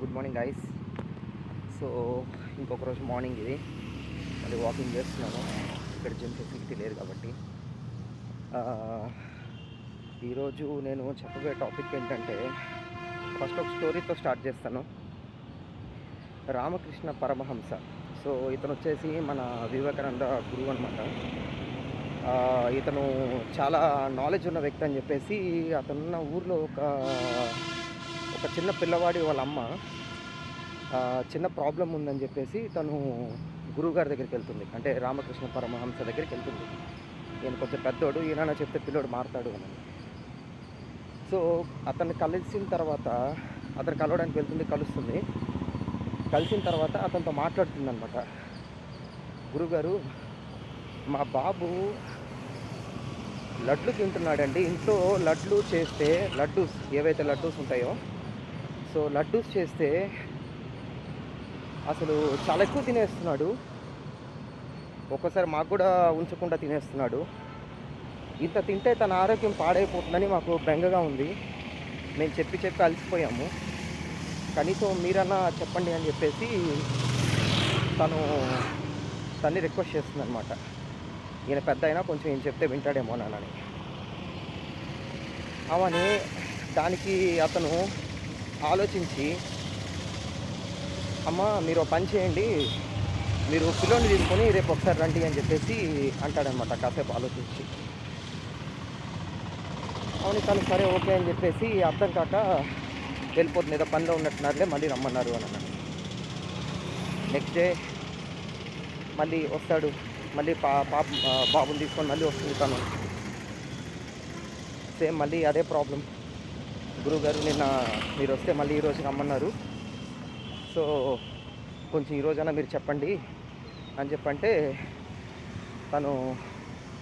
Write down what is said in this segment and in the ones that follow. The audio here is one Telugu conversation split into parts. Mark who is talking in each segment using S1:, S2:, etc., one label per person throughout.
S1: Good morning guys. సో ఇంకొక రోజు మార్నింగ్ ఇది మళ్ళీ వాకింగ్ చేస్తున్నాను. ఇక్కడ జిమ్ ఫెసిలిటీ లేదు కాబట్టి. ఈరోజు నేను చెప్పబోయే టాపిక్ ఏంటంటే, ఫస్ట్ ఒక స్టోరీతో స్టార్ట్ చేస్తాను. రామకృష్ణ పరమహంస. సో ఇతను వచ్చేసి మన వివేకానంద గురువు అనమాట. ఇతను చాలా నాలెడ్జ్ ఉన్న వ్యక్తి అని చెప్పేసి, అతనున్న ఊర్లో ఒక చిన్న పిల్లవాడి వాళ్ళ అమ్మ చిన్న ప్రాబ్లం ఉందని చెప్పేసి తను గురువుగారి దగ్గరికి వెళ్తుంది. అంటే రామకృష్ణ పరమహంస దగ్గరికి వెళ్తుంది. ఈయన కొంచెం పెద్దోడు, ఈయన చెప్తే పిల్లోడు మారుతాడు అని. సో అతన్ని కలిసిన తర్వాత, అతను కలవడానికి వెళ్తుంది, కలుస్తుంది. కలిసిన తర్వాత అతనితో మాట్లాడుతుంది అనమాట. గురుగారు, మా బాబు లడ్లు తింటున్నాడండి. ఇంట్లో లడ్లు చేస్తే, లడ్డూస్ ఏవైతే లడ్డూస్ ఉంటాయో, సో లడ్డూస్ చేస్తే అసలు చాలా ఎక్కువ తినేస్తున్నాడు. ఒక్కోసారి మాకు కూడా ఉంచకుండా తినేస్తున్నాడు. ఇంత తింటే తన ఆరోగ్యం పాడైపోతుందని మాకు బెంగగా ఉంది. మేము చెప్పి అలసిపోయాము. కనీసం మీరన్నా చెప్పండి అని చెప్పేసి తన్ని రిక్వెస్ట్ చేస్తుంది అనమాట. ఈయన పెద్ద అయినా కొంచెం ఏం చెప్తే వింటాడేమో నాన్నని. అవని దానికి అతను ఆలోచించి, అమ్మ మీరు పని చేయండి, మీరు పిల్లోని తీసుకొని రేపు ఒకసారి రండి అని చెప్పేసి అంటాడనమాట. కాసేపు ఆలోచించి అవును తను సరే ఓకే అని చెప్పేసి అర్థం కాక వెళ్ళిపోతుంది. ఏదో పనిలో ఉన్నట్టున్నారులే, మళ్ళీ రమ్మన్నారు అని అన్నాడు. నెక్స్ట్ డే మళ్ళీ వస్తాడు. మళ్ళీ బాబుని తీసుకొని మళ్ళీ వస్తుంది తను. సేమ్ మళ్ళీ అదే ప్రాబ్లం. గురువుగారు నిన్న మీరు వస్తే మళ్ళీ ఈరోజు రమ్మన్నారు, సో కొంచెం ఈరోజైనా మీరు చెప్పండి అని చెప్పంటే తను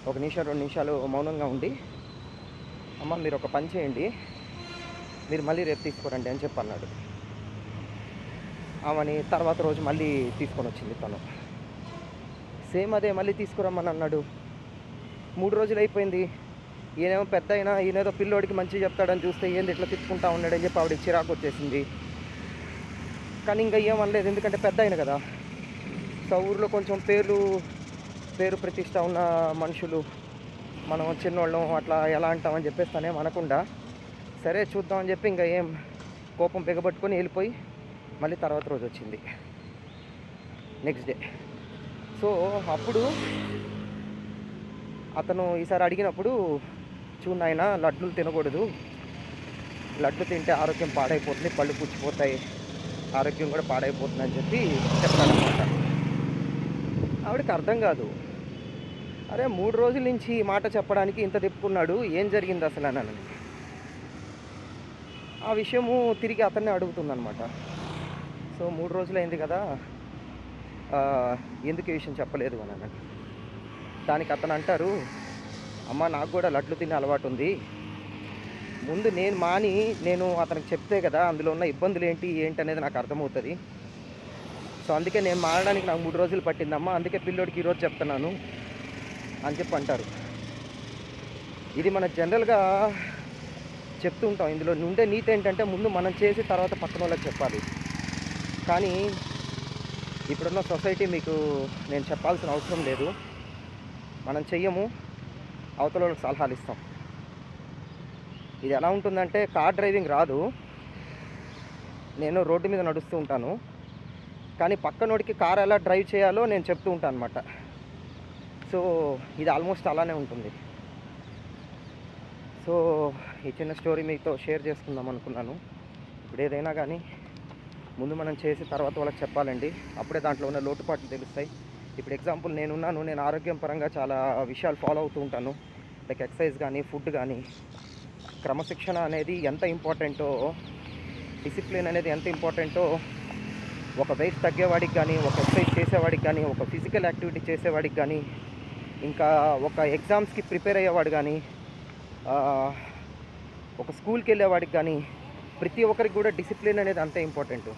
S1: ఒక నిమిషం 2 నిమిషాలు మౌనంగా ఉండి, అమ్మ మీరు ఒక పని చేయండి, మీరు మళ్ళీ రేపు తీసుకురండి అని చెప్పన్నాడు. ఆమెని తర్వాత రోజు మళ్ళీ తీసుకొని వచ్చింది తను. సేమ్ అదే మళ్ళీ తీసుకురమ్మని అన్నాడు. 3 రోజులు అయిపోయింది. ఈయనేమో పెద్ద అయినా ఈయనేదో పిల్లోడికి మంచిగా చెప్తాడని చూస్తే ఏంది ఇట్లా తిప్పుకుంటా ఉన్నాడని చెప్పి ఆవిడకి చిరాకు వచ్చేసింది. కానీ ఇంకా ఏమనలేదు, ఎందుకంటే పెద్ద అయిన కదా. సో ఊర్లో కొంచెం పేరు ప్రతిష్ట ఉన్న మనుషులు, మనం చిన్నోళ్ళం అట్లా ఎలా అంటామని చెప్పేసి తనేం అనకుండా సరే చూద్దామని చెప్పి ఇంకా ఏం కోపం బిగబట్టుకొని వెళ్ళిపోయి మళ్ళీ తర్వాత రోజు వచ్చింది, నెక్స్ట్ డే. సో అప్పుడు అతను ఈసారి అడిగినప్పుడు, చూడు ఆయన లడ్లు తినకూడదు, లడ్లు తింటే ఆరోగ్యం పాడైపోతుంది, పళ్ళు పుచ్చిపోతాయి, ఆరోగ్యం కూడా పాడైపోతుంది అని చెప్పి చెప్తాడనమాట. ఆవిడకి అర్థం కాదు. అరే 3 రోజుల నుంచి ఈ మాట చెప్పడానికి ఇంత తిప్పుకున్నాడు, ఏం జరిగింది అసలు అని. ఆ విషయము తిరిగి అతన్నే అడుగుతుందనమాట. సో 3 రోజులైంది కదా, ఎందుకు ఈ విషయం చెప్పలేదు అని. దానికి అతను అంటారు, అమ్మ నాకు కూడా లడ్లు తినే అలవాటు ఉంది, ముందు నేను అతనికి చెప్తే కదా అందులో ఉన్న ఇబ్బందులు ఏంటి అనేది నాకు అర్థమవుతుంది. సో అందుకే నేను మారడానికి నాకు 3 రోజులు పట్టిందమ్మా, అందుకే పిల్లోడికి ఈరోజు చెప్తున్నాను అని చెప్పి అంటారు. ఇది మన జనరల్గా చెప్తూ ఉంటాం. ఇందులో ఉండే నీతి ఏంటంటే, ముందు మనం చేసి తర్వాత పక్కన వాళ్ళకి చెప్పాలి. కానీ ఇప్పుడున్న సొసైటీ మీకు నేను చెప్పాల్సిన అవసరం లేదు. మనం చెయ్యము, అవతల వాళ్ళకి సలహాలు ఇస్తాం. ఇది ఎలా ఉంటుందంటే, కార్ డ్రైవింగ్ రాదు, నేను రోడ్డు మీద నడుస్తూ ఉంటాను, కానీ పక్కనోడికి కార్ ఎలా డ్రైవ్ చేయాలో నేను చెప్తూ ఉంటాను అనమాట. సో ఇది ఆల్మోస్ట్ అలానే ఉంటుంది. సో ఈ చిన్న స్టోరీ మీతో షేర్ చేసుకుందాం అనుకున్నాను. ఇప్పుడు ఏదైనా కానీ ముందు మనం చేసి తర్వాత వాళ్ళకి చెప్పాలండి, అప్పుడే దాంట్లో ఉన్న లోటుపాట్లు తెలుస్తాయి. ఇప్పుడు ఎగ్జాంపుల్ నేను ఆరోగ్యం పరంగా చాలా విషయాలు ఫాలో అవుతూ ఉంటాను. లైక్ ఎక్సర్సైజ్ కానీ, ఫుడ్ కానీ. క్రమశిక్షణ అనేది ఎంత ఇంపార్టెంటో, డిసిప్లిన్ అనేది ఎంత ఇంపార్టెంటో ఒక వెయిట్ తగ్గేవాడికి కానీ, ఒక ఎక్సర్సైజ్ చేసేవాడికి కానీ, ఒక ఫిజికల్ యాక్టివిటీ చేసేవాడికి కానీ, ఇంకా ఒక ఎగ్జామ్స్కి ప్రిపేర్ అయ్యేవాడు కానీ, ఒక స్కూల్కి వెళ్ళేవాడికి కానీ, ప్రతి ఒక్కరికి కూడా డిసిప్లిన్ అనేది అంతే ఇంపార్టెంట్.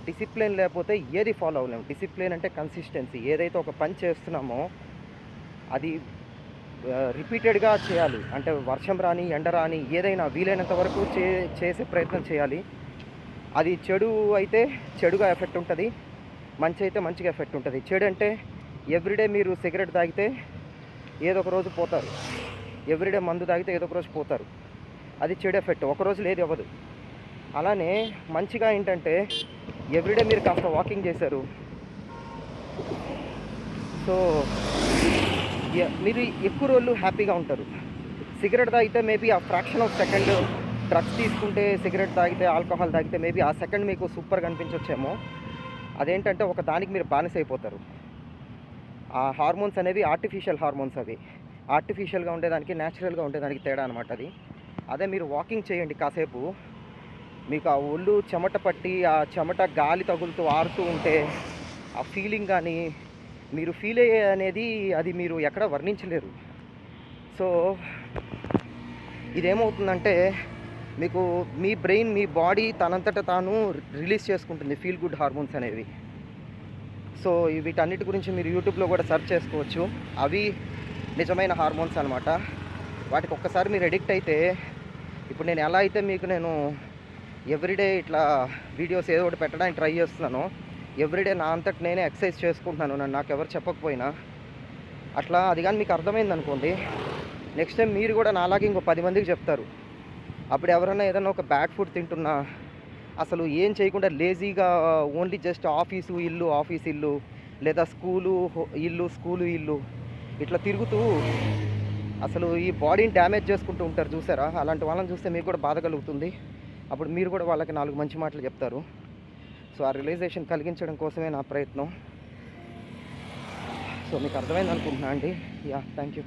S1: డిసిప్లిన్ లేకపోతే ఏది ఫాలో అవ్వలేము. డిసిప్లిన్ అంటే కన్సిస్టెన్సీ. ఏదైతే ఒక పని చేస్తున్నామో అది రిపీటెడ్గా చేయాలి. అంటే వర్షం రాని, ఎండ రాని, ఏదైనా వీలైనంత వరకు చేసే ప్రయత్నం చేయాలి. అది చెడు అయితే చెడుగా ఎఫెక్ట్ ఉంటుంది, మంచి అయితే మంచిగా ఎఫెక్ట్ ఉంటుంది. చెడు అంటే ఎవ్రీడే మీరు సిగరెట్ తాగితే ఏదో ఒక రోజు పోతారు, ఎవ్రీడే మందు తాగితే ఏదో ఒక రోజు పోతారు. అది చెడు ఎఫెక్ట్, ఒకరోజు లేదు అవ్వదు. అలానే మంచిగా ఏంటంటే ఎవ్రీడే మీరు కాస్త వాకింగ్ చేశారు, సో మీరు ఎక్కువ రోజులు హ్యాపీగా ఉంటారు. సిగరెట్ తాగితే మేబీ ఆ ఫ్రాక్షన్ ఆఫ్ సెకండ్, డ్రగ్స్ తీసుకుంటే, సిగరెట్ తాగితే, ఆల్కహాల్ తాగితే మేబీ ఆ సెకండ్ మీకు సూపర్గా అనిపించవచ్చేమో. అదేంటంటే ఒక దానికి మీరు బానిస అయిపోతారు. ఆ హార్మోన్స్ అనేవి ఆర్టిఫిషియల్ హార్మోన్స్, అవి ఆర్టిఫిషియల్గా ఉండేదానికి న్యాచురల్గా ఉండేదానికి తేడా అనమాట అది. అదే మీరు వాకింగ్ చేయండి కాసేపు, మీకు ఆ ఒళ్ళు చెమట పట్టి ఆ చెమట గాలి తగులుతూ ఆరుతూ ఉంటే ఆ ఫీలింగ్ కానీ మీరు ఫీల్ అయ్యే అనేది అది మీరు ఎక్కడ వర్ణించలేరు. సో ఇదేమవుతుందంటే మీకు మీ బ్రెయిన్, మీ బాడీ తనంతట తాను రిలీజ్ చేసుకుంటుంది ఫీల్ గుడ్ హార్మోన్స్ అనేవి. సో వీటన్నిటి గురించి మీరు యూట్యూబ్లో కూడా సెర్చ్ చేసుకోవచ్చు. అవి నిజమైన హార్మోన్స్ అనమాట. వాటికి ఒక్కసారి మీరు అడిక్ట్ అయితే, ఇప్పుడు నేను ఎలా అయితే మీకు నేను ఎవ్రీడే ఇట్లా వీడియోస్ ఏదో ఒకటి పెట్టడానికి ట్రై చేస్తున్నాను, ఎవ్రీడే నా అంతటి నేనే ఎక్సర్సైజ్ చేసుకుంటున్నాను, నన్ను నాకు ఎవరు చెప్పకపోయినా. అట్లా అది కానీ మీకు అర్థమైంది అనుకోండి, నెక్స్ట్ టైం మీరు కూడా నాలాగే ఇంకో 10 మందికి చెప్తారు. అప్పుడు ఎవరైనా ఏదైనా ఒక బ్యాడ్ ఫుడ్ తింటున్నా, అసలు ఏం చేయకుండా లేజీగా ఓన్లీ జస్ట్ ఆఫీసు ఇల్లు, ఆఫీస్ ఇల్లు, లేదా స్కూలు ఇల్లు, స్కూలు ఇల్లు ఇట్లా తిరుగుతూ అసలు ఈ బాడీని డ్యామేజ్ చేసుకుంటూ ఉంటారు చూసారా. అలాంటి వాళ్ళని చూస్తే మీకు కూడా బాధ కలుగుతుంది. అప్పుడు మీరు కూడా వాళ్ళకి 4 మంచి మాటలు చెప్తారు. సో ఆ రియలైజేషన్ కలిగించడం కోసమే నా ప్రయత్నం. సో మీకు అర్థమైంది అనుకుంటున్నా అండి. Yeah, thank you.